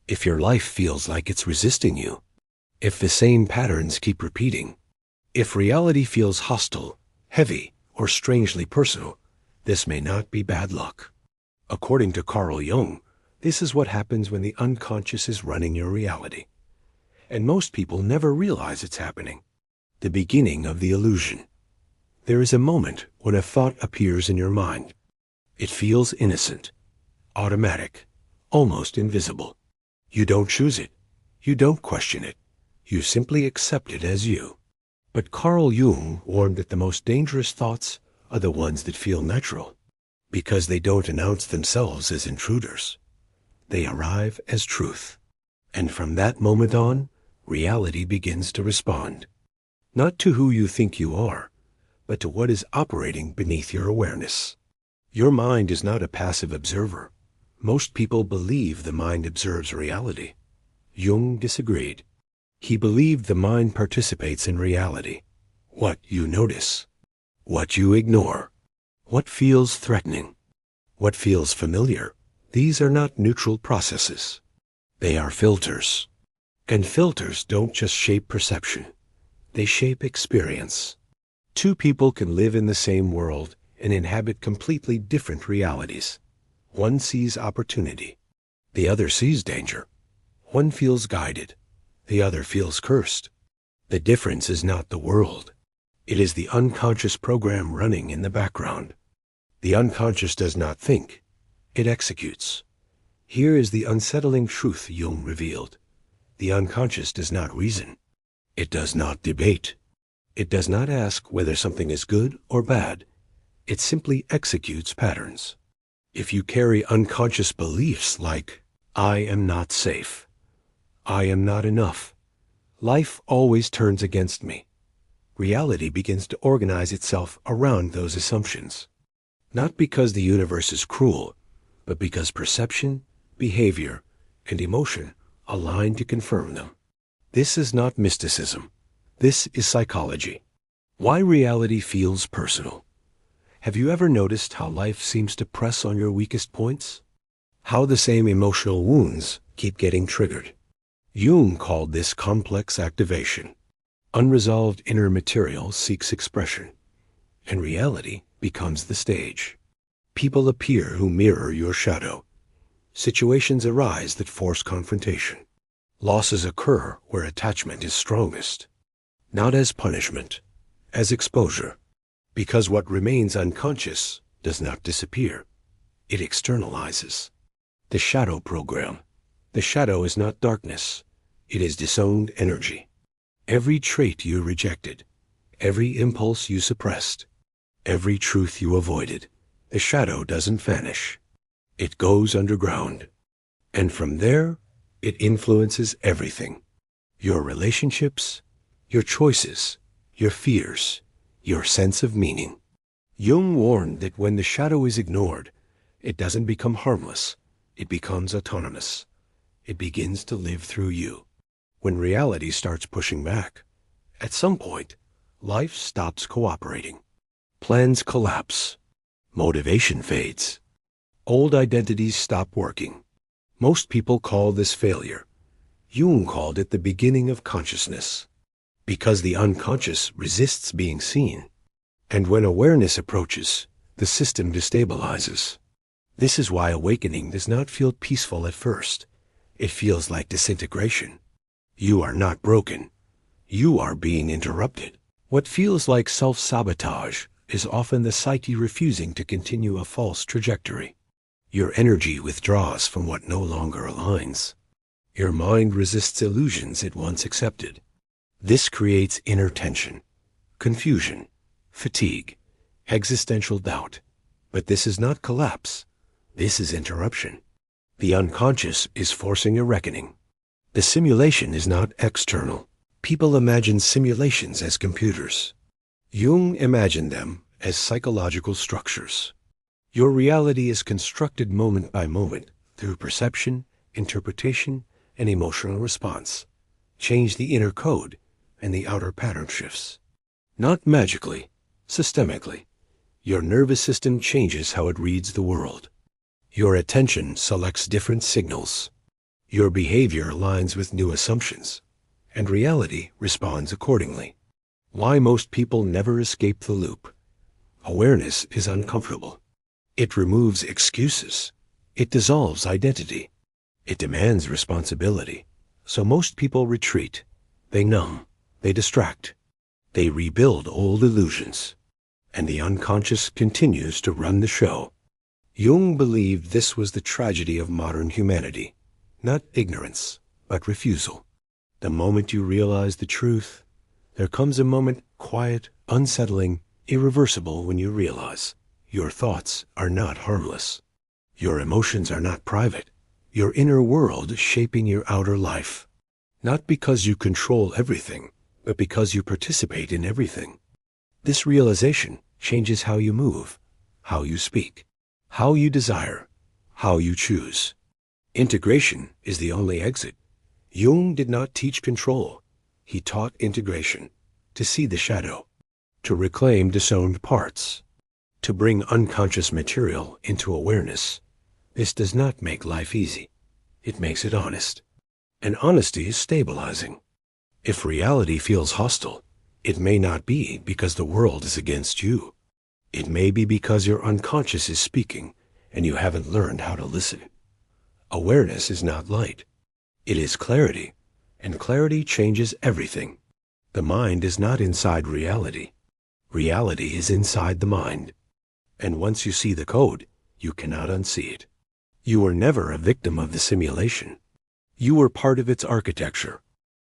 If your life feels like it's resisting you, if the same patterns keep repeating, if reality feels hostile, heavy, or strangely personal, this may not be bad luck. According to Carl Jung, this is what happens when the unconscious is running your reality. And most people never realize it's happening. The beginning of the illusion. There is a moment when a thought appears in your mind. It feels innocent, automatic, almost invisible. You don't choose it. You don't question it. You simply accept it as you. But Carl Jung warned that the most dangerous thoughts are the ones that feel natural, because they don't announce themselves as intruders. They arrive as truth. And from that moment on, reality begins to respond. Not to who you think you are, but to what is operating beneath your awareness. Your mind is not a passive observer. Most people believe the mind observes reality. Jung disagreed. He believed the mind participates in reality. What you notice, what you ignore, what feels threatening, what feels familiar, these are not neutral processes. They are filters. And filters don't just shape perception. They shape experience. Two people can live in the same world and inhabit completely different realities. One sees opportunity. The other sees danger. One feels guided. The other feels cursed. The difference is not the world. It is the unconscious program running in the background. The unconscious does not think. It executes. Here is the unsettling truth Jung revealed. The unconscious does not reason. It does not debate. It does not ask whether something is good or bad. It simply executes patterns. If you carry unconscious beliefs like, I am not safe, I am not enough, life always turns against me, reality begins to organize itself around those assumptions. Not because the universe is cruel, but because perception, behavior, and emotion align to confirm them. This is not mysticism. This is psychology. Why reality feels personal. Have you ever noticed how life seems to press on your weakest points? How the same emotional wounds keep getting triggered? Jung called this complex activation. Unresolved inner material seeks expression, and reality becomes the stage. People appear who mirror your shadow. Situations arise that force confrontation. Losses occur where attachment is strongest. Not as punishment, as exposure. Because what remains unconscious does not disappear. It externalizes. The shadow program. The shadow is not darkness. It is disowned energy. Every trait you rejected, every impulse you suppressed, every truth you avoided, the shadow doesn't vanish. It goes underground. And from there, it influences everything. Your relationships, your choices, your fears, your sense of meaning. Jung warned that when the shadow is ignored, it doesn't become harmless. It becomes autonomous. It begins to live through you. When reality starts pushing back, at some point, life stops cooperating. Plans collapse. Motivation fades. Old identities stop working. Most people call this failure. Jung called it the beginning of consciousness. Because the unconscious resists being seen. And when awareness approaches, the system destabilizes. This is why awakening does not feel peaceful at first. It feels like disintegration. You are not broken. You are being interrupted. What feels like self-sabotage is often the psyche refusing to continue a false trajectory. Your energy withdraws from what no longer aligns. Your mind resists illusions it once accepted. This creates inner tension, confusion, fatigue, existential doubt. But this is not collapse. This is interruption. The unconscious is forcing a reckoning. The simulation is not external. People imagine simulations as computers. Jung imagined them as psychological structures. Your reality is constructed moment by moment through perception, interpretation, and emotional response. Change the inner code, and the outer pattern shifts. Not magically, systemically. Your nervous system changes how it reads the world. Your attention selects different signals. Your behavior aligns with new assumptions, and reality responds accordingly. Why most people never escape the loop. Awareness is uncomfortable. It removes excuses. It dissolves identity. It demands responsibility. So most people retreat. They numb. They distract. They rebuild old illusions. And the unconscious continues to run the show. Jung believed this was the tragedy of modern humanity. Not ignorance, but refusal. The moment you realize the truth, there comes a moment quiet, unsettling, irreversible when you realize your thoughts are not harmless. Your emotions are not private. Your inner world is shaping your outer life. Not because you control everything, but because you participate in everything. This realization changes how you move, how you speak, how you desire, how you choose. Integration is the only exit. Jung did not teach control. He taught integration, to see the shadow, to reclaim disowned parts, to bring unconscious material into awareness. This does not make life easy. It makes it honest. And honesty is stabilizing. If reality feels hostile, it may not be because the world is against you. It may be because your unconscious is speaking and you haven't learned how to listen. Awareness is not light. It is clarity, and clarity changes everything. The mind is not inside reality. Reality is inside the mind. And once you see the code, you cannot unsee it. You were never a victim of the simulation. You were part of its architecture,